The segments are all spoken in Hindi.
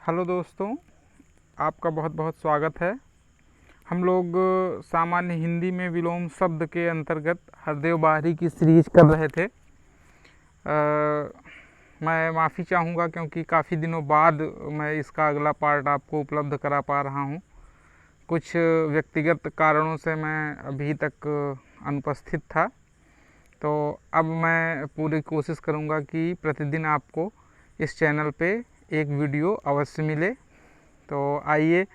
हेलो दोस्तों, आपका बहुत बहुत स्वागत है। हम लोग सामान्य हिंदी में विलोम शब्द के अंतर्गत हरदेव बाहरी की सीरीज कर रहे थे। मैं माफ़ी चाहूँगा क्योंकि काफ़ी दिनों बाद मैं इसका अगला पार्ट आपको उपलब्ध करा पा रहा हूँ। कुछ व्यक्तिगत कारणों से मैं अभी तक अनुपस्थित था, तो अब मैं पूरी कोशिश करूँगा कि प्रतिदिन आपको इस चैनल पे एक वीडियो अवश्य मिले। तो आइए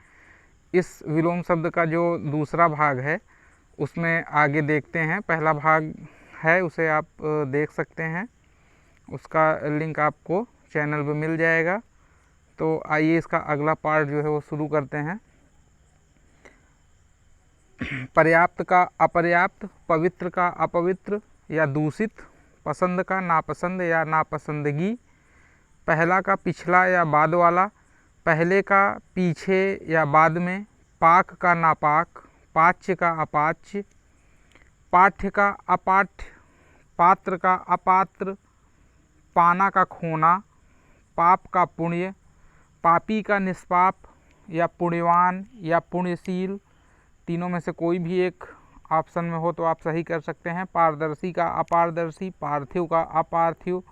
इस विलोम शब्द का जो दूसरा भाग है उसमें आगे देखते हैं। पहला भाग है, उसे आप देख सकते हैं, उसका लिंक आपको चैनल पर मिल जाएगा। तो आइए इसका अगला पार्ट जो है वो शुरू करते हैं। पर्याप्त का अपर्याप्त, पवित्र का अपवित्र या दूषित, पसंद का नापसंद या नापसंदगी, पहला का पिछला या बाद वाला, पहले का पीछे या बाद में, पाक का नापाक, पाच्य का अपाच्य, पाठ्य का अपाठ्य, पात्र का अपात्र, पाना का खोना, पाप का पुण्य, पापी का निष्पाप या पुण्यवान या पुण्यशील, तीनों में से कोई भी एक ऑप्शन में हो तो आप सही कर सकते हैं। पारदर्शी का अपारदर्शी, पार्थिव का अपार्थिव,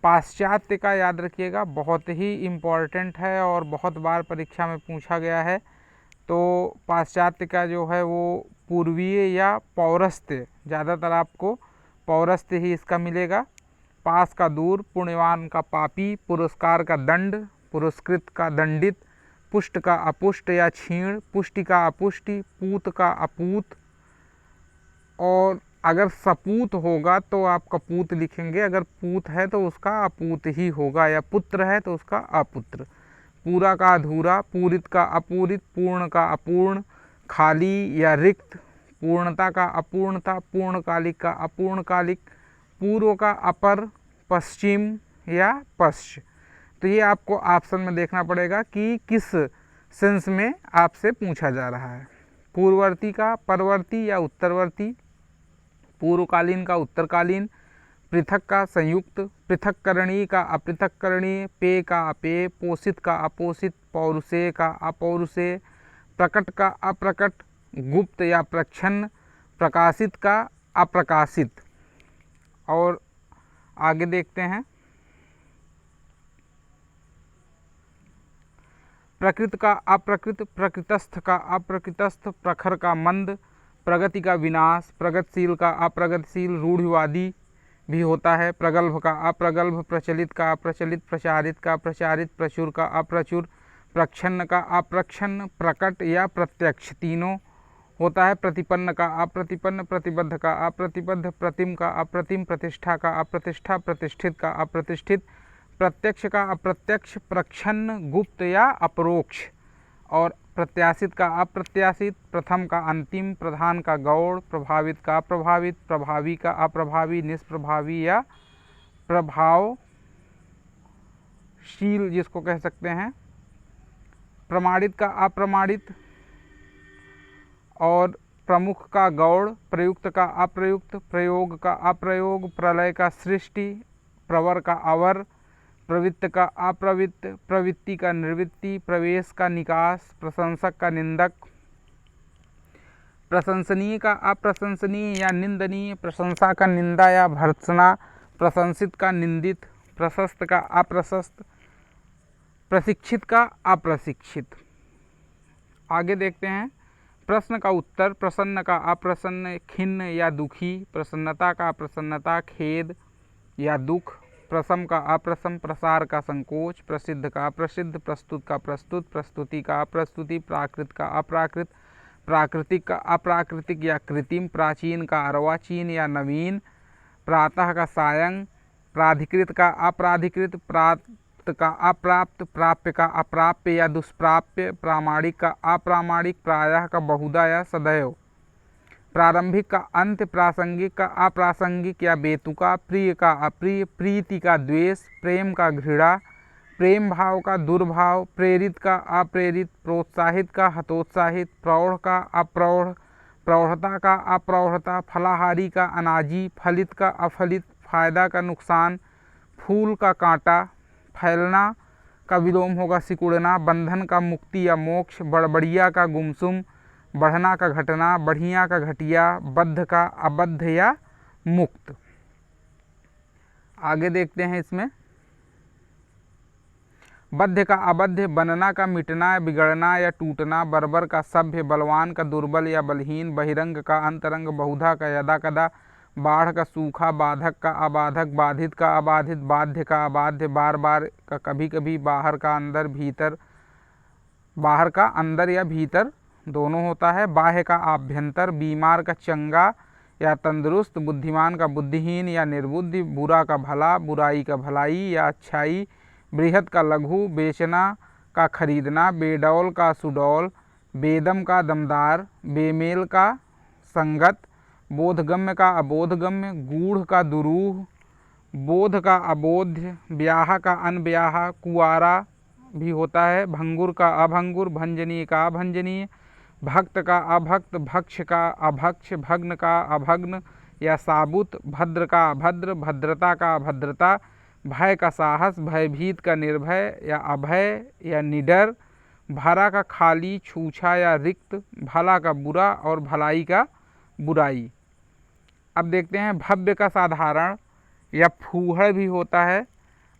पाश्चात्य का याद रखिएगा, बहुत ही इम्पॉर्टेंट है और बहुत बार परीक्षा में पूछा गया है। तो पाश्चात्य का जो है वो पूर्वीय या पौरस्त्य, ज़्यादातर आपको पौरस्त्य ही इसका मिलेगा। पास का दूर, पुण्यवान का पापी, पुरस्कार का दंड, पुरस्कृत का दंडित, पुष्ट का अपुष्ट या क्षीण, पुष्टि का अपुष्टि, पूत का अपूत, और अगर सपूत होगा तो आप कपूत लिखेंगे, अगर पूत है तो उसका अपूत ही होगा, या पुत्र है तो उसका अपुत्र। पूरा का अधूरा, पूरित का अपूरित, पूर्ण का अपूर्ण, खाली या रिक्त, पूर्णता का अपूर्णता, पूर्णकालिक का अपूर्णकालिक, पूर्व का अपर, पश्चिम या पश्च। तो ये आपको ऑप्शन में देखना पड़ेगा कि किस सेंस में आपसे पूछा जा रहा है। पूर्ववर्ती का परवर्ती या उत्तरवर्ती, पूर्वकालीन का उत्तरकालीन, पृथक का संयुक्त, पृथक्करणीय का अपृथक्करणीय, पेय का अपेय, पोषित का अपोषित, पौरुषेय का अपौरुषेय, प्रकट का अप्रकट, गुप्त या प्रच्छन्न, प्रकाशित का अप्रकाशित। और आगे देखते हैं। प्रकृत का अप्रकृत, प्रकृतस्थ का अप्रकृतस्थ, प्रखर का मंद, प्रगति का विनाश, प्रगतिशील का अप्रगतिशील, रूढ़िवादी भी होता है, प्रगल्भ का अप्रगल्भ, प्रचलित का अप्रचलित, प्रचारित का प्रचारित, प्रचुर का अप्रचुर, प्रच्छन्न का अप्रच्छन्न, प्रकट या प्रत्यक्ष तीनों होता है, प्रतिपन्न का अप्रतिपन्न, प्रतिबद्ध का अप्रतिबद्ध, प्रतिम का अप्रतिम, प्रतिष्ठा का अप्रतिष्ठा, प्रतिष्ठित का अप्रतिष्ठित, प्रत्यक्ष का अप्रत्यक्ष, प्रच्छन्न, गुप्त या अपरोक्ष, और प्रत्याशित का अप्रत्याशित, प्रथम का अंतिम, प्रधान का गौड़, प्रभावित का अप्रभावित, प्रभावी का अप्रभावी, निष्प्रभावी या प्रभावशील जिसको कह सकते हैं, प्रमाणित का अप्रमाणित, और प्रमुख का गौड़, प्रयुक्त का अप्रयुक्त, प्रयोग का अप्रयोग, प्रलय का सृष्टि, प्रवर का अवर, प्रवृत्त का अप्रवृत्त, प्रवृत्ति का निर्वृत्ति, प्रवेश का निकास, प्रशंसक का निंदक, प्रशंसनीय का अप्रशंसनीय या निंदनीय, प्रशंसा का निंदा या भर्त्सना, प्रशंसित का निंदित, प्रशस्त का अप्रशस्त, प्रशिक्षित का अप्रशिक्षित। आगे देखते हैं। प्रश्न का उत्तर, प्रसन्न का अप्रसन्न, खिन्न या दुखी, प्रसन्नता का अप्रसन्नता, खेद या दुख, प्रसम का अप्रसम, प्रसार का संकोच, प्रसिद्ध का अप्रसिद्ध, प्रस्तुत का प्रस्तुत, प्रस्तुति का अप्रस्तुति, प्राकृत का अप्राकृत, प्राकृतिक का अप्राकृतिक या कृत्रिम, प्राचीन का अर्वाचीन या नवीन, प्रातः का सायं, प्राधिकृत का अपराधिकृत, प्राप्त का अप्राप्त, प्राप्य का अप्राप्य या दुष्प्राप्य, प्रामाणिक का अप्रामाणिक, प्रायः का बहुधा या सदैव, प्रारंभिक का अंत, प्रासंगिक का अप्रासंगिक या बेतुका, प्रिय का अप्रिय, प्रीति का द्वेष, प्रेम का घृणा, प्रेम भाव का दुर्भाव, प्रेरित का अप्रेरित, प्रोत्साहित का हतोत्साहित, प्रौढ़ का अप्रौढ़, प्रौढ़ता का अप्रौढ़ता, फलाहारी का अनाजी, फलित का अफलित, फायदा का नुकसान, फूल का कांटा, फैलना, का विलोम होगा सिकुड़ना। बंधन का मुक्ति या मोक्ष। बड़बड़िया का गुमसुम। बढ़ना का घटना। बढ़िया का घटिया। बद्ध का अबद्ध या मुक्त। आगे देखते हैं इसमें, बद्ध का अबद्ध। बनना का मिटना, बिगड़ना या टूटना। बर्बर का सभ्य। बलवान का दुर्बल या बलहीन। बहिरंग का अंतरंग। बहुधा का यदा कदा। बाढ़ का सूखा। बाधक का अबाधक। बाधित का अबाधित। बाध्य का अबाध्य। बार बार का कभी कभी। बाहर का अंदर भीतर। बाहर का अंदर या भीतर दोनों होता है। बाह्य का आभ्यंतर। बीमार का चंगा या तंदुरुस्त। बुद्धिमान का बुद्धिहीन या निर्बुद्धि। बुरा का भला, बुराई का भलाई या अच्छाई। बृहद का लघु। बेचना का खरीदना। बेडौल का सुडौल। बेदम का दमदार। बेमेल का संगत। बोधगम्य का अबोधगम्य। गूढ़ का दुरूह। बोध का अबोध्य। ब्याह का अनब्याह। कुआरा भी होता है। भंगुर का अभंगुर। भंजनीय का अभंजनीय। भक्त का अभक्त। भक्ष का अभक्ष। भग्न का अभग्न या साबुत। भद्र का अभद्र। भद्रता का अभद्रता। भय का साहस। भयभीत का निर्भय या अभय या निडर। भरा का खाली, छूछा या रिक्त। भला का बुरा और भलाई का बुराई। अब देखते हैं भव्य का साधारण या फूहड़ भी होता है।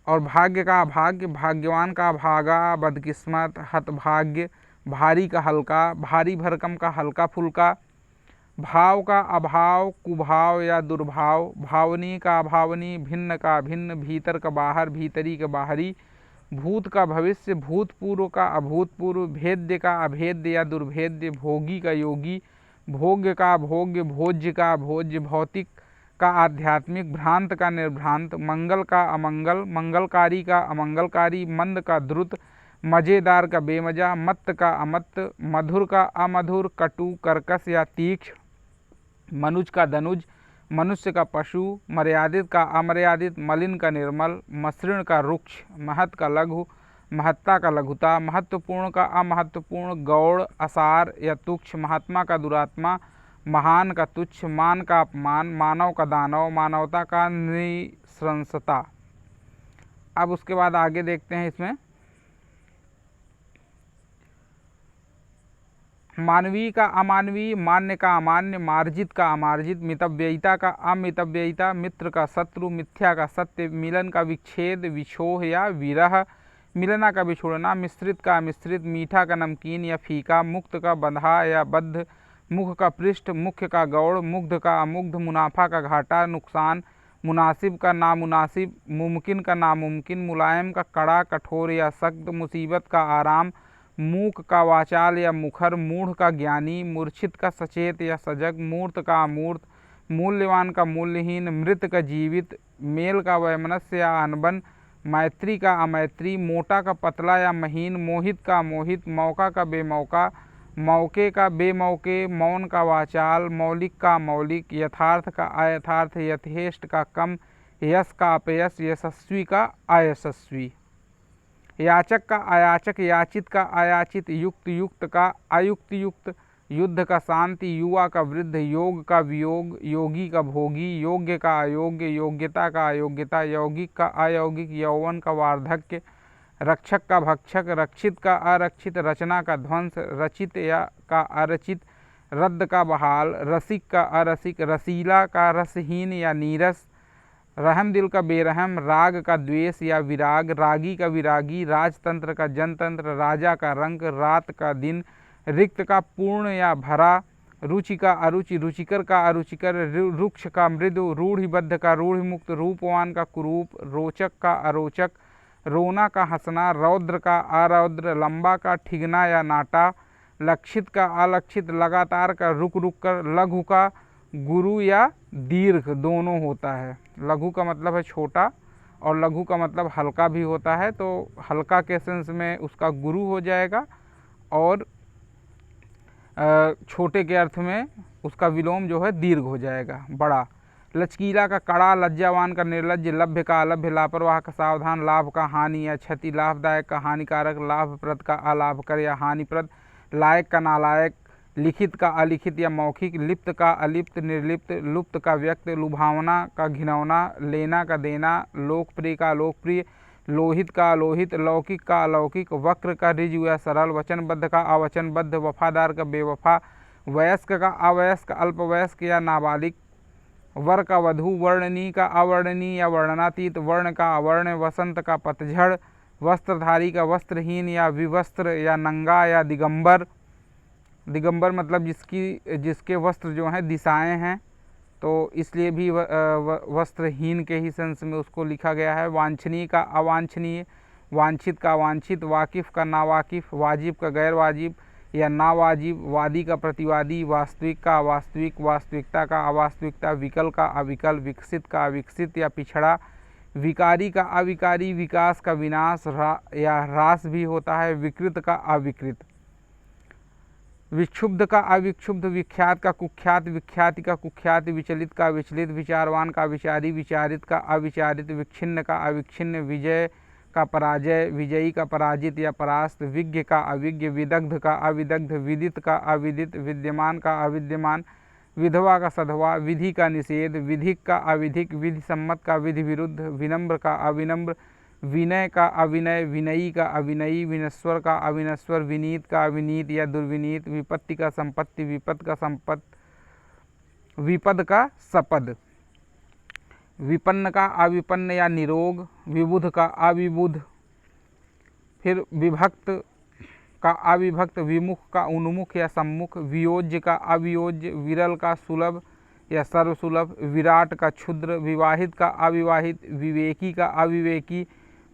और भाग्य का अभाग्य। भाग्यवान का अभागा, बदकिस्मत, हतभाग्य। भारी का हल्का। भारी भरकम का हल्का फुल्का। भाव का अभाव, कुभाव या दुर्भाव। भावनी का अभावनी। भिन्न का भिन्न। भीतर का बाहर, भीतरी का बाहरी। भूत का भविष्य। भूतपूर्व का अभूतपूर्व। भेद्य का अभेद्य या दुर्भेद्य। भोगी का योगी। भोग्य का भोग्य। भोज्य का भोज्य। भौतिक का आध्यात्मिक। भ्रांत का निर्भ्रांत। मंगल का अमंगल। मंगलकारी का अमंगलकारी। मंद का द्रुत। मज़ेदार का बेमजा। मत्त का अमत्त। मधुर का अमधुर। कटु, कर्कश या तीक्ष्ण। मनुज का दनुज। मनुष्य का पशु। मर्यादित का अमर्यादित। मलिन का निर्मल। मसृण का रुक्ष। महत का लघु। महत्ता का लघुता। महत्वपूर्ण का अमहत्वपूर्ण। गौड़, असार या तुच्छ। महात्मा का दुरात्मा। महान का तुच्छ। मान का अपमान। मानव का दानव। मानवता का निसंसता। अब उसके बाद आगे देखते हैं इसमें, मानवीय का अमानवीय। मान्य का अमान्य। मार्जित का अमार्जित। मितव्ययिता का अमितव्ययिता। मित्र का शत्रु। मिथ्या का सत्य। मिलन का विच्छेद, विछोह या विरह। मिलना का बिछुड़ना। मिश्रित का मिश्रित। मीठा का नमकीन या फीका। मुक्त का बंधा या बद्ध। मुख का पृष्ठ। मुख्य का गौड़। मुग्ध का अमुग्ध। मुनाफा का घाटा, नुकसान। मुनासिब का नामुनासिब। मुमकिन का नामुमकिन। मुलायम का कड़ा, कठोर या सख्त। मुसीबत का आराम। मूक का वाचाल या मुखर। मूढ़ का ज्ञानी। मूर्छित का सचेत या सजग। मूर्त का अमूर्त। मूल्यवान का मूल्यहीन। मृत का जीवित। मेल का वैमनस्य या अनबन। मैत्री का अमैत्री। मोटा का पतला या महीन। मोहित का मोहित। मौका का बेमौका। मौके का बेमौके। मौन का वाचाल। मौलिक का मौलिक। यथार्थ का अयथार्थ। यथेष्ट का कम। यश का अपयश। यशस्वी का अयशस्वी। याचक का अयाचक। याचित का अयाचित। युक्त युक्त का अयुक्त युक्त। युद्ध का शांति। युवा का वृद्ध। योग का वियोग। योगी का भोगी। योग्य का अयोग्य। योग्यता का अयोग्यता। यौगिक का अयौगिक। यौवन का वार्धक्य। रक्षक का भक्षक। रक्षित का अरक्षित। रचना का ध्वंस। रचित या का अरचित। रद्द का बहाल। रसिक का अरसिक। रसीला का रसहीन या नीरस। रहम दिल का बेरहम। राग का द्वेष या विराग। रागी का विरागी। राजतंत्र का जनतंत्र। राजा का रंग। रात का दिन। रिक्त का पूर्ण या भरा। रुचि का अरुचि। रुचिकर का अरुचिकर। रुक्ष का मृदु। रूढ़िबद्ध का रूढ़िमुक्त। रूपवान का कुरूप। रोचक का अरोचक। रोना का हंसना। रौद्र का अरौद्र। लंबा का ठिगना या नाटा। लक्षित का अलक्षित। लगातार का रुक रुक कर। लघु का गुरु या दीर्घ दोनों होता है। लघु का मतलब है छोटा और लघु का मतलब हल्का भी होता है। तो हल्का के सेंस में उसका गुरु हो जाएगा और छोटे के अर्थ में उसका विलोम जो है दीर्घ हो जाएगा, बड़ा। लचकीला का कड़ा। लज्जावान का निर्लज्ज। लभ्य का अलभ्य। लापरवाह का सावधान। लाभ का हानि या क्षति। लाभदायक का हानिकारक। लाभप्रद का अलाभकर या हानिप्रद। लायक का नालायक। लिखित का अलिखित या मौखिक। लिप्त का अलिप्त। निर्लिप्त। लुप्त का व्यक्त। लुभावना का घिनौना। लेना का देना। लोकप्रिय का अलोकप्रिय। लोहित का अलोहित, लौकिक का अलौकिक, वक्र का ऋजु या सरल, वचनबद्ध का अवचनबद्ध, वफादार का बेवफा, वयस्क का अवयस्क, अल्पवयस्क या नाबालिग, वर का वधू, वर्णनीय का अवर्णनीय या वर्णनातीत, वर्ण का अवर्ण, वसंत का पतझड़, वस्त्रधारी का वस्त्रहीन या विवस्त्र या नंगा या दिगंबर। दिगंबर मतलब जिसके वस्त्र जो हैं दिशाएं हैं, तो इसलिए भी वस्त्रहीन के ही सेंस में उसको लिखा गया है। वांछनीय का अवांछनीय, वांछित का वांछित, वाकिफ का नावाकिफ, वाजिब का गैर वाजिब या नावाजिब, वादी का प्रतिवादी, वास्तविक का अवास्तविक, वास्तविकता का अवास्तविकता, विकल का अविकल, विकसित का अविकसित या पिछड़ा, विकारी का अविकारी, विकास का विनाश या ह्रास भी होता है, विकृत का अविकृत, विक्षुब्ध का अविक्षुब्ध, विख्यात का कुख्यात, विख्याति का कुख्यात, विचलित का विचलित, विचारवान का विचारी, विचारित का अविचारित, विच्छिन्न का अविच्छिन्न, विजय का पराजय, विजयी का पराजित या परास्त, विज्ञ का अविज्ञ, विदग्ध का अविदग्ध, विदित का अविदित, विद्यमान का अविद्यमान, विधवा का सधवा, विधि का निषेध, विधिक का अविधिक, विधि सम्मत का विधि विरुद्ध, विनम्र का अविनम्र, विनय का अविनय, विनयी का अविनयी, विनश्वर का अविनश्वर, विनीत का अविनीत या दुर्विनीत, विपत्ति का संपत्ति, विपद का संपत, विपद का सपद, विपन्न का अविपन्न या निरोग, विबुध का अविबुध, फिर विभक्त का अविभक्त, विमुख का उन्मुख या सम्मुख, वियोज्य का अवियोज्य, विरल का सुलभ या सर्वसुलभ, विराट का क्षुद्र, विवाहित का अविवाहित, विवेकी का अविवेकी,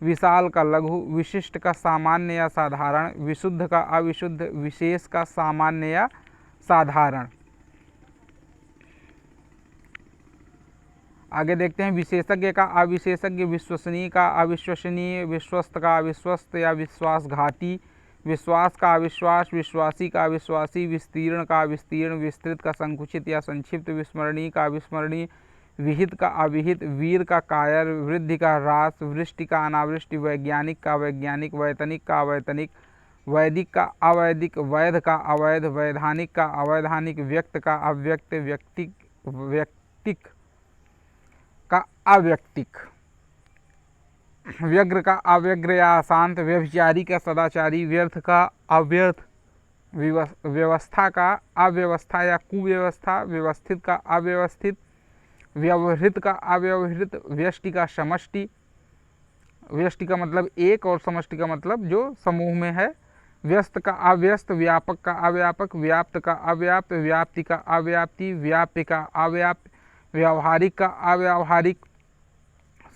विशाल का लघु, विशिष्ट का सामान्य या साधारण, विशुद्ध का अविशुद्ध, विशेष का सामान्य या साधारण। आगे देखते हैं विशेषज्ञ का अविशेषज्ञ, विश्वसनीय का अविश्वसनीय, विश्वस्त का अविश्वस्त या विश्वासघाती, विश्वास का अविश्वास, विश्वासी का अविश्वासी, विस्तीर्ण का अविस्तीर्ण, विस्तृत का संकुचित या संक्षिप्त, विस्मरणीय का अविस्मरणीय, विहित का अविहित, वीर का कायर, वृद्धि का ह्रास, वृष्टि का अनावृष्टि, वैज्ञानिक का वैज्ञानिक, वैतनिक का अवैतनिक, वैदिक का अवैदिक, वैध का अवैध, वैधानिक का अवैधानिक, व्यक्त का अव्यक्त, व्यक्तिक का अव्यक्तिक, व्यग्र का अव्यग्र या अशांत, व्यभिचारी का सदाचारी, व्यर्थ का अव्यर्थ, व्यवस्था का अव्यवस्था या कुव्यवस्था, व्यवस्थित का अव्यवस्थित, व्यवहृत का अव्यवहृत, व्यष्टि का समष्टि, व्यष्टि का मतलब एक और समष्टि का मतलब जो समूह में है, व्यस्त का अव्यस्त, व्यापक का अव्यापक, व्याप्त का अव्याप्त, व्याप्ति का अव्याप्ति, व्याप्य का अव्याप्य, व्यावहारिक का अव्यावहारिक,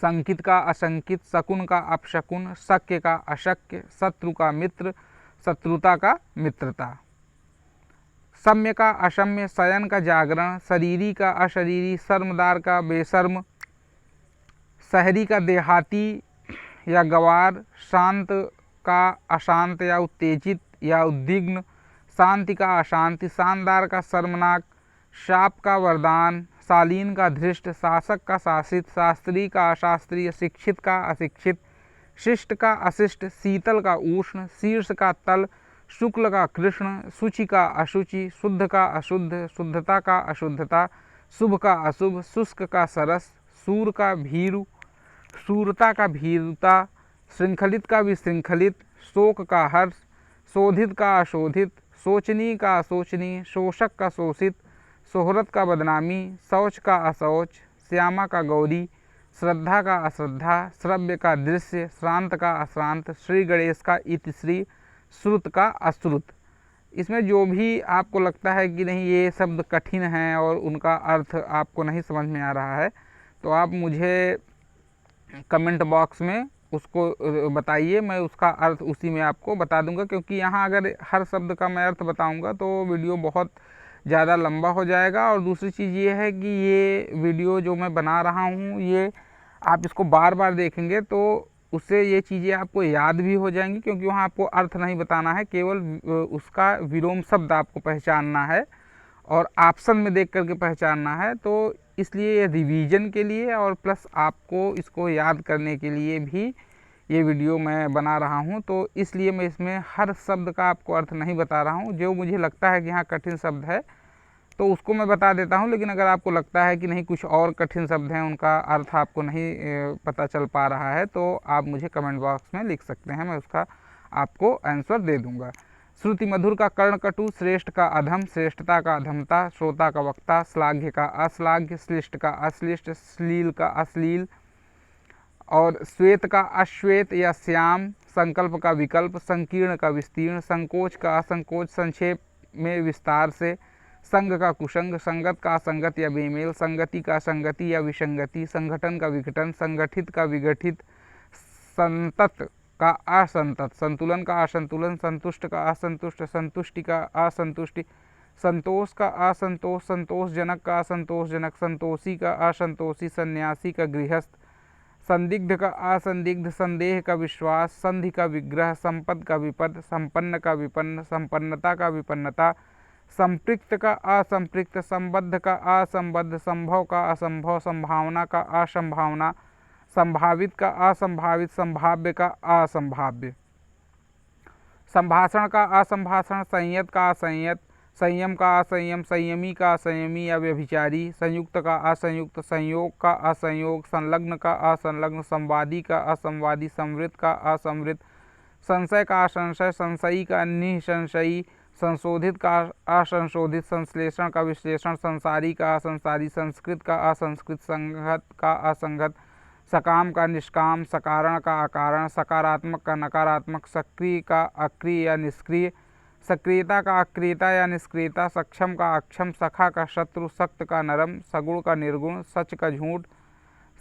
संकित का असंकित, शकुन का अपशकुन, शक्य का अशक्य, शत्रु का मित्र, शत्रुता का मित्रता, सम्य का अशम्य, शयन का जागरण, शरीरी का अशरीरी, शर्मदार का बेशर्म, शहरी का देहाती या गवार, शांत का अशांत या उत्तेजित या उद्विग्न, शांति का अशांति, शानदार का शर्मनाक, शाप का वरदान, शालीन का धृष्ट, शासक का शासित, शास्त्री का अशास्त्रीय, शिक्षित का अशिक्षित, शिष्ट का अशिष्ट, शीतल का उष्ण, शीर्ष का तल, शुक्ल का कृष्ण, शुचि का अशुचि, शुद्ध का अशुद्ध, शुद्धता का अशुद्धता, शुभ का अशुभ, शुष्क का सरस, सूर का भीरु, शूरता का भीरुता, श्रृंखलित का विशृंखलित, शोक का हर्ष, शोधित का अशोधित, शोचनीय का अशोचनीय, शोषक का शोषित, शोहरत का बदनामी, शौच का अशौच, श्यामा का गौरी, श्रद्धा का अश्रद्धा, श्रव्य का दृश्य, श्रांत का अश्रांत, श्री गणेश का इतिश्री, श्रुत का अश्रुत। इसमें जो भी आपको लगता है कि नहीं ये शब्द कठिन हैं और उनका अर्थ आपको नहीं समझ में आ रहा है, तो आप मुझे कमेंट बॉक्स में उसको बताइए, मैं उसका अर्थ उसी में आपको बता दूंगा। क्योंकि यहाँ अगर हर शब्द का मैं अर्थ बताऊंगा तो वीडियो बहुत ज़्यादा लंबा हो जाएगा। और दूसरी चीज़ ये है कि ये वीडियो जो मैं बना रहा हूँ ये आप इसको बार बार देखेंगे तो उससे ये चीज़ें आपको याद भी हो जाएंगी, क्योंकि वहाँ आपको अर्थ नहीं बताना है, केवल उसका विलोम शब्द आपको पहचानना है और ऑप्शन में देख करके पहचानना है। तो इसलिए ये रिवीजन के लिए और प्लस आपको इसको याद करने के लिए भी ये वीडियो मैं बना रहा हूँ। तो इसलिए मैं इसमें हर शब्द का आपको अर्थ नहीं बता रहा हूँ। जो मुझे लगता है कि हाँ कठिन शब्द है तो उसको मैं बता देता हूँ। लेकिन अगर आपको लगता है कि नहीं कुछ और कठिन शब्द हैं, उनका अर्थ आपको नहीं पता चल पा रहा है, तो आप मुझे कमेंट बॉक्स में लिख सकते हैं, मैं उसका आपको आंसर दे दूंगा। श्रुति मधुर का कर्णकटु, श्रेष्ठ का अधम, श्रेष्ठता का अधमता, श्रोता का वक्ता, श्लाघ्य का अश्लाघ्य, श्लिष्ट का अश्लिष्ट, श्लील का अश्लील, और श्वेत का अश्वेत या श्याम, संकल्प का विकल्प, संकीर्ण का विस्तीर्ण, संकोच का असंकोच, संक्षेप में विस्तार से, संग का कुसंग, संगत का असंगत या बेमेल, संगति का संगति या विसंगति, संगठन का विघटन, संगठित का विघटित, संतत का असंतत, संतुलन का असंतुलन, संतुष्ट का असंतुष्ट, संतुष्टि का असंतुष्टि, संतोष का असंतोष, संतोषजनक का असंतोषजनक, संतोषी का असंतोषी, सन्यासी का गृहस्थ, संदिग्ध का असंदिग्ध, संदेह का विश्वास, संधि का विग्रह, संपद का विपद, संपन्न का विपन्न, संपन्नता का विपन्नता, संपृक्त का असंपृक्त, संबद्ध का असंबद्ध, संभव का असंभव, संभावना का असंभावना, संभावित का असंभावित, संभाव्य का असंभाव्य, संभाषण का असंभाषण, संयत का असंयत, संयम का असंयम, संयमी का असंयमी या व्यभिचारी, संयुक्त का असंयुक्त, संयोग का असंयोग, संलग्न का असंलग्न, संवादी का असंवादी, समृद्ध का असमृद्ध, संशय का असंशय, संशयी का निसंशयी, संशोधित का असंशोधित, संश्लेषण का विश्लेषण, संसारी का असंसारी, संस्कृत का असंस्कृत, संगत का असंगत, सकाम का निष्काम, सकारण का अकारण, सकारात्मक का नकारात्मक, सक्रिय का अक्रिय या निष्क्रिय, सक्रियता का अक्रियता या निष्क्रियता, सक्षम का अक्षम, सखा का शत्रु, सक्त का नरम, सगुण का निर्गुण, सच का झूठ,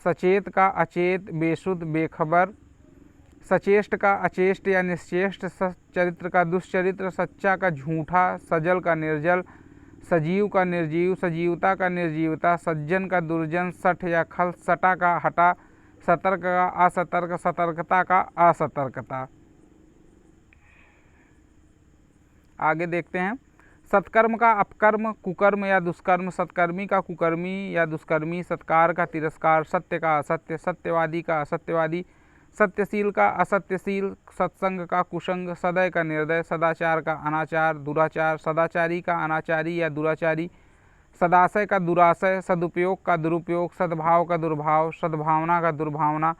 सचेत का अचेत, बेशुद्ध बेखबर, सचेष्ट का अचेष्ट या निश्चेष्ट, सच्चरित्र का दुष्चरित्र, सच्चा का झूठा, सजल का निर्जल, सजीव का निर्जीव, सजीवता का निर्जीवता, सज्जन का दुर्जन, सठ या खल, सटा का हटा, सतर्क का असतर्क, सतर्कता का असतर्कता। आगे देखते हैं। सत्कर्म का अपकर्म, कुकर्म या दुष्कर्म, सत्कर्मी का कुकर्मी या दुष्कर्मी, सत्कार का तिरस्कार, सत्य का असत्य, सत्यवादी का असत्यवादी, सत्यशील का असत्यशील, सत्संग का कुसंग, सदय का निर्दय, सदाचार का अनाचार, दुराचार, सदाचारी का अनाचारी या दुराचारी, सदाशय का दुराशय, सदुपयोग का दुरुपयोग, सद्भाव का दुर्भाव, सद्भावना का दुर्भावना,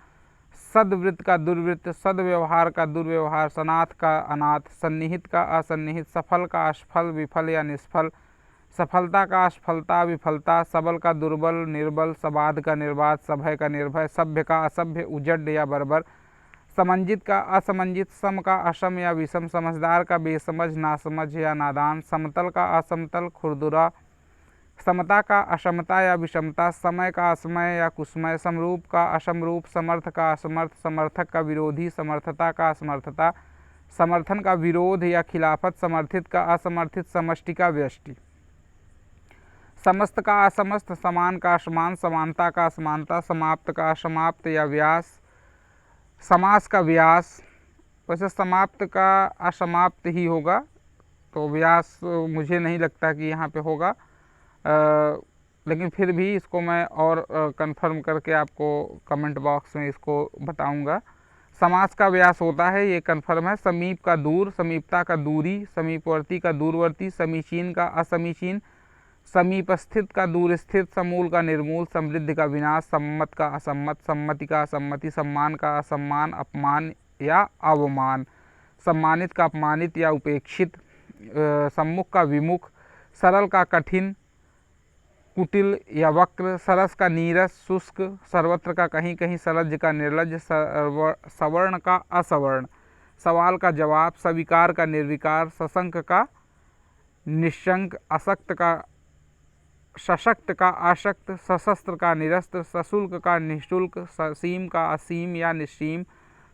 सद्वृत्त का दुर्वृत्त, सद्व्यवहार का दुर्व्यवहार, सनाथ का अनाथ, सन्निहित का असन्निहित, सफल का असफल, विफल या निष्फल, सफलता का असफलता विफलता, सबल का दुर्बल निर्बल, सबाध का निर्बाध, सभय का निर्भय, सभ्य का असभ्य उजड या बर्बर, समंजित का असमंजित, सम का असम या विषम, समझदार का बेसमझ नासमझ या नादान, समतल का असमतल खुरदुरा, समता का अक्षमता या विषमता, समय का असमय या कुसमय, समरूप का असमरूप, समर्थ का असमर्थ, समर्थक का विरोधी, समर्थता का असमर्थता, समर्थन का विरोध या खिलाफत, समर्थित का असमर्थित, समष्टि का व्यष्टि, समस्त का असमस्त, समान का असमान, समानता का असमानता, समाप्त का असमाप्त या व्यास, समास का व्यास, वैसे समाप्त का असमाप्त ही होगा, तो व्यास मुझे नहीं लगता कि यहाँ पे होगा, लेकिन फिर भी इसको मैं और कंफर्म करके आपको कमेंट बॉक्स में इसको बताऊंगा। समास का व्यास होता है, ये कंफर्म है। समीप का दूर, समीपता का दूरी, समीपवर्ती का दूरवर्ती, समीचीन का असमीचीन, समीपस्थित का दूर स्थित, समूल का निर्मूल, समृद्धि का विनाश, सम्मत का असम्मत, सम्मति का असम्मति, सम्मान का असम्मान, अपमान या अवमान, सम्मानित का अपमानित या उपेक्षित, सम्मुख का विमुख, सरल का कठिन, कुटिल या वक्र, सरस का नीरस शुष्क, सर्वत्र का कहीं कहीं, सरज का निर्लज, सवर्ण का असवर्ण, सवाल का जवाब, स्वीकार का निर्विकार, सशंक का निशंक, असक्त का सशक्त का अशक्त, सशस्त्र का निरस्त्र, सशुल्क का निःशुल्क, ससीम का असीम या निश्सीम,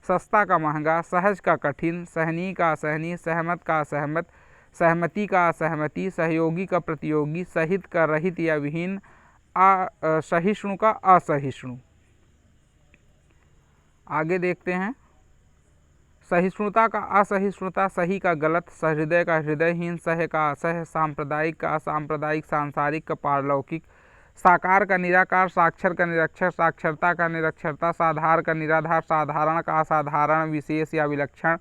सस्ता का महंगा, सहज का कठिन, सहनीय का असहनीय, सहमत का असहमत, सहमति का असहमति, सहयोगी का प्रतियोगी, सहित का रहित या विहीन, असहिष्णु का असहिष्णु। आगे देखते हैं। सहिष्णुता का असहिष्णुता, सही का गलत, सहृदय का हृदयहीन, सह का असह, सांप्रदायिक का असांप्रदायिक, सांसारिक का पारलौकिक, साकार का निराकार, साक्षर का निरक्षर, साक्षरता का निरक्षरता, साधार का निराधार, साधारण का असाधारण, विशेष या विलक्षण,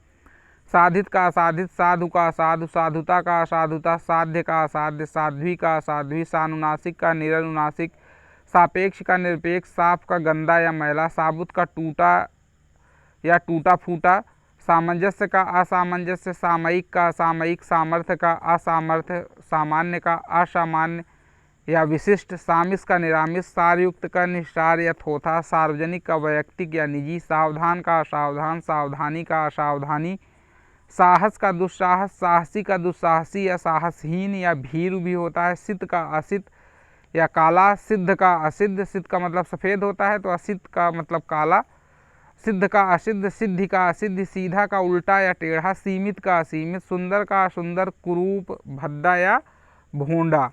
साधित का असाधित, साधु का असाधु, साधुता का असाधुता, साध्य का असाध्य, साध्वी का असाध्वी, सानुनासिक का निरनुनासिक, सापेक्ष का निरपेक्ष, साफ का गंदा या मैला, साबुत का टूटा या टूटा फूटा, सामंजस्य का असामंजस्य, सामयिक का असामयिक, सामर्थ्य का असामर्थ्य, सामान्य का असामान्य या विशिष्ट, सामिस का निरामिस, सारयुक्त का निस्सार या थोथा, सार्वजनिक का वैयक्तिक या निजी, सावधान का असावधान, सावधानी का असावधानी, साहस का दुस्साहस, साहसी का दुस्साहसी या साहसहीन या भीरू भी होता है, सिद्ध का असिद्ध या काला, सिद्ध का असिद्ध, सिद्ध का मतलब सफ़ेद होता है तो असिद्ध का मतलब काला, सिद्ध का असिद्ध, सिद्धि का असिद्ध, सीधा का उल्टा या टेढ़ा, सीमित का असीमित, सुंदर का असुंदर, कुरूप, भद्दा या भोंडा।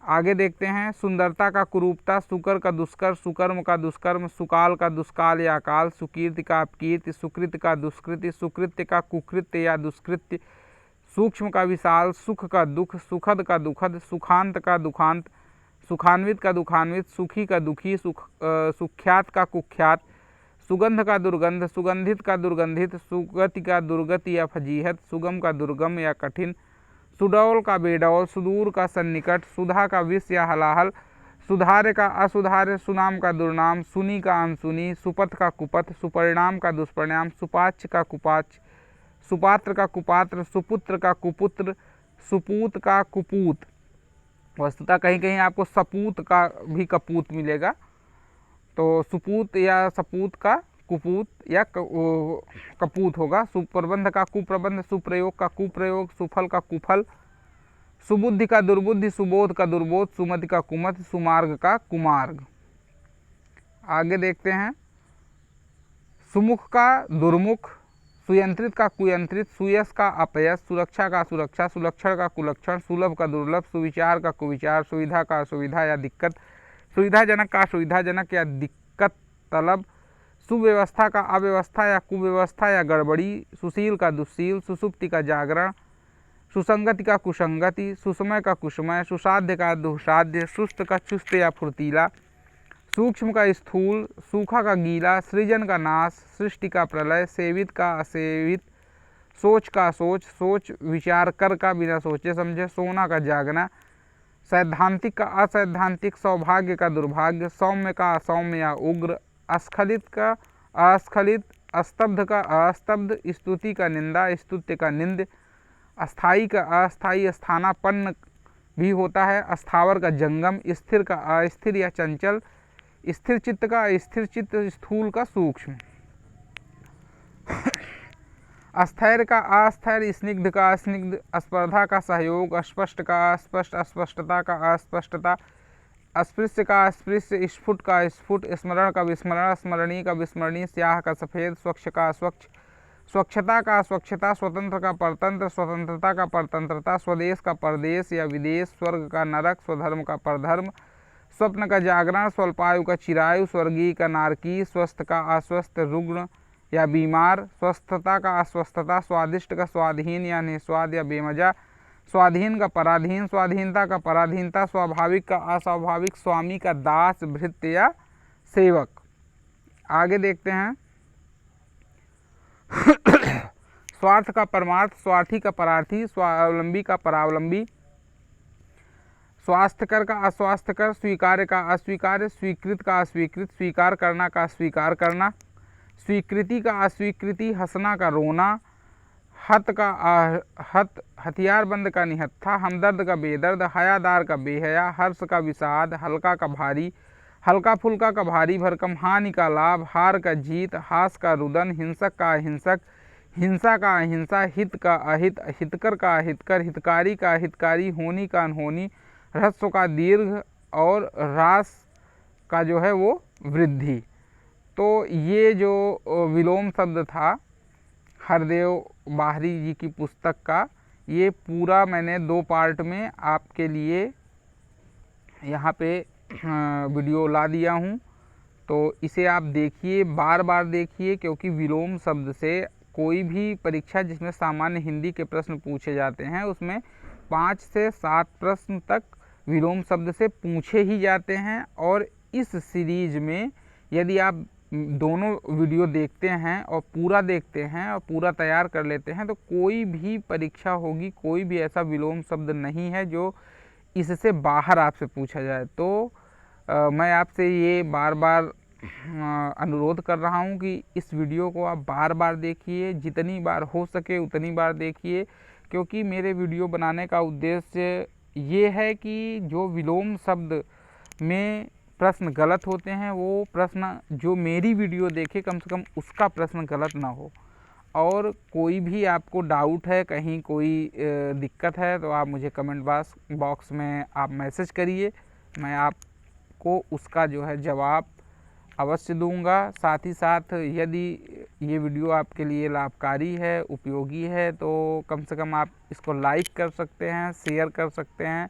आगे देखते हैं, सुंदरता का कुरूपता, सुकर का दुष्कर, सुकर्म का दुष्कर्म, सुकाल का दुष्काल या अकाल, सुकीर्ति का अपकीर्ति, सुकृत का दुष्कृति, सुकृत्य का कुकृत्य या दुष्कृत्य, सूक्ष्म का विशाल, सुख का दुख, सुखद का दुखद, सुखांत का दुखांत, सुखान्वित का दुखान्वित, सुखी का दुखी, सुख्यात का कुख्यात, सुगंध का दुर्गंध, सुगंधित का दुर्गंधित, सुगति का दुर्गति या फजीहत, सुगम का दुर्गम या कठिन, सुडौल का बेडौल, सुदूर का सन्निकट, सुधा का विष या हलाहल, सुधार्य का असुधार्य, सुनाम का दुर्नाम, सुनी का अनसुनी, सुपथ का कुपथ, सुपरिणाम का दुष्परिणाम, सुपाच्य का कुपाच्य, सुपात्र का कुपात्र, सुपुत्र का कुपुत्र, सुपूत का कुपूत। वस्तुतः कहीं कहीं आपको सपूत का भी कपूत मिलेगा, तो सुपूत या सपूत का कुपूत या कपूत होगा। सुप्रबंध का कुप्रबंध, सुप्रयोग का कुप्रयोग, सुफल का कुफल, सुबुद्धि का दुर्बुद्धि, सुबोध का दुर्बोध, सुमति का कुमत, सुमार्ग का कुमार्ग। आगे देखते हैं, सुमुख का दुर्मुख, सुयंत्रित का कुयंत्रित, सुयश का अपयश, सुरक्षा का सुरक्षा, सुलक्षण का कुलक्षण, सुलभ का दुर्लभ, सुविचार का कुविचार, सुविधा का असुविधा या दिक्कत, सुविधाजनक का असुविधाजनक या दिक्कत तलब, सुव्यवस्था का अव्यवस्था या कुव्यवस्था या गड़बड़ी, सुशील का दुस्सील, सुसुप्ति का जागरण, सुसंगति का कुसंगति, सुसमय का कुसमय, सुसाध्य का दुसाध्य, सुस्त का चुस्त या फुर्तीला, सूक्ष्म का स्थूल, सूखा का गीला, सृजन का नाश, सृष्टि का प्रलय, सेवित का असेवित, सोच का सोच, सोच विचार कर का बिना सोचे समझे, सोना का जागना, सैद्धांतिक का असैद्धांतिक, सौभाग्य का दुर्भाग्य, सौम्य का असौम्य या उग्र, अस्खलित का अस्खलित, अस्तब्ध का अस्तब्ध, स्तुति का निंदा, स्तुत्य का निंद, अस्थाई का अस्थाई, स्थानापन्न भी होता है, अस्थावर का जंगम, स्थिर का अस्थिर या चंचल, स्थिर चित्त का स्थिर चित्त, स्थूल का सूक्ष्म, अस्थैर्य का अस्थैर्य, स्निग्ध का अस्निग्ध, स्पर्धा का सहयोग, अस्पष्ट का अस्पष्ट, अस्पष्टता का अस्पष्टता, अस्पृश्य का अस्पृश्य, स्फुट का स्फुट, स्मरण का विस्मरण, स्मरणीय का विस्मरणीय, स्याह का सफ़ेद, स्वच्छ का स्वच्छ, स्वच्छता का स्वच्छता, स्वतंत्र का परतंत्र, स्वतंत्रता का परतंत्रता, स्वदेश का परदेश या विदेश, स्वर्ग का नरक, स्वधर्म का परधर्म, स्वप्न का जागरण, स्वल्पायु का चिरायु, स्वर्गीय का नारकी, स्वस्थ का अस्वस्थ, रुग्ण या बीमार, स्वस्थता का अस्वस्थता, स्वादिष्ट का स्वाधीन या निस्वाद या बेमजा, स्वाधीन का पराधीन, स्वाधीनता का पराधीनता, स्वाभाविक का अस्वाभाविक, स्वामी का दास, भृत्य या सेवक। आगे देखते हैं, स्वार्थ का परमार्थ, स्वार्थी का परार्थी, स्वावलंबी का परावलंबी, स्वास्थ्यकर का अस्वास्थ्यकर, स्वीकार्य का अस्वीकार्य, स्वीकृत का अस्वीकृत, स्वीकार करना का अस्वीकार करना, स्वीकृति का अस्वीकृति, हंसना का रोना, हत का हत, हथियारबंद का निहत्था, हमदर्द का बेदर्द, हयादार का बेहया, हर्ष का विषाद, हल्का का भारी, हल्का फुल्का का भारी भरकम, हानि का लाभ, हार का जीत, हास का रुदन, हिंसक का अहिंसक, हिंसा का अहिंसा, हित का अहित, हितकर का अहितकर, हितकारी का हितकारी, होनी का अनहोनी, ह्रस्व का दीर्घ और ह्रास का जो है वो वृद्धि। तो ये जो विलोम शब्द था हरदेव बाहरी जी की पुस्तक का, ये पूरा मैंने 2 पार्ट में आपके लिए यहाँ पे वीडियो ला दिया हूँ। तो इसे आप देखिए, बार बार देखिए, क्योंकि विलोम शब्द से कोई भी परीक्षा जिसमें सामान्य हिंदी के प्रश्न पूछे जाते हैं उसमें 5 से 7 प्रश्न तक विलोम शब्द से पूछे ही जाते हैं। और इस सीरीज में यदि आप दोनों वीडियो देखते हैं और पूरा देखते हैं और पूरा तैयार कर लेते हैं तो कोई भी परीक्षा होगी, कोई भी ऐसा विलोम शब्द नहीं है जो इससे बाहर आपसे पूछा जाए। तो मैं आपसे ये बार बार अनुरोध कर रहा हूँ कि इस वीडियो को आप बार बार देखिए, जितनी बार हो सके उतनी बार देखिए, क्योंकि मेरे वीडियो बनाने का उद्देश्य ये है कि जो विलोम शब्द में प्रश्न गलत होते हैं वो प्रश्न जो मेरी वीडियो देखे कम से कम उसका प्रश्न गलत ना हो। और कोई भी आपको डाउट है, कहीं कोई दिक्कत है तो आप मुझे कमेंट बॉक्स में आप मैसेज करिए, मैं आपको उसका जो है जवाब अवश्य दूंगा। साथ ही साथ यदि ये वीडियो आपके लिए लाभकारी है, उपयोगी है, तो कम से कम आप इसको लाइक कर सकते हैं, शेयर कर सकते हैं,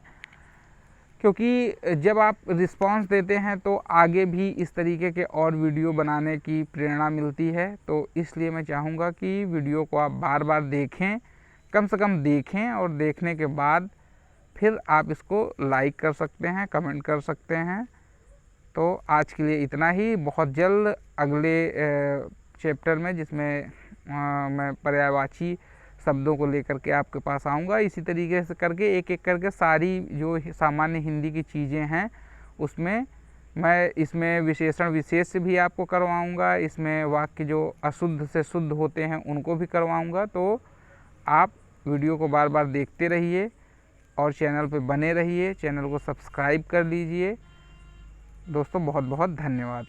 क्योंकि जब आप रिस्पांस देते हैं तो आगे भी इस तरीके के और वीडियो बनाने की प्रेरणा मिलती है। तो इसलिए मैं चाहूँगा कि वीडियो को आप बार बार देखें, कम से कम देखें, और देखने के बाद फिर आप इसको लाइक कर सकते हैं, कमेंट कर सकते हैं। तो आज के लिए इतना ही। बहुत जल्द अगले चैप्टर में, जिसमें मैं पर्यायवाची शब्दों को लेकर के आपके पास आऊँगा, इसी तरीके से करके एक एक करके सारी जो सामान्य हिंदी की चीज़ें हैं उसमें मैं इसमें विशेषण विशेष भी आपको करवाऊँगा, इसमें वाक्य जो अशुद्ध से शुद्ध होते हैं उनको भी करवाऊँगा। तो आप वीडियो को बार बार देखते रहिए और चैनल पे बने रहिए, चैनल को सब्सक्राइब कर लीजिए। दोस्तों बहुत बहुत धन्यवाद।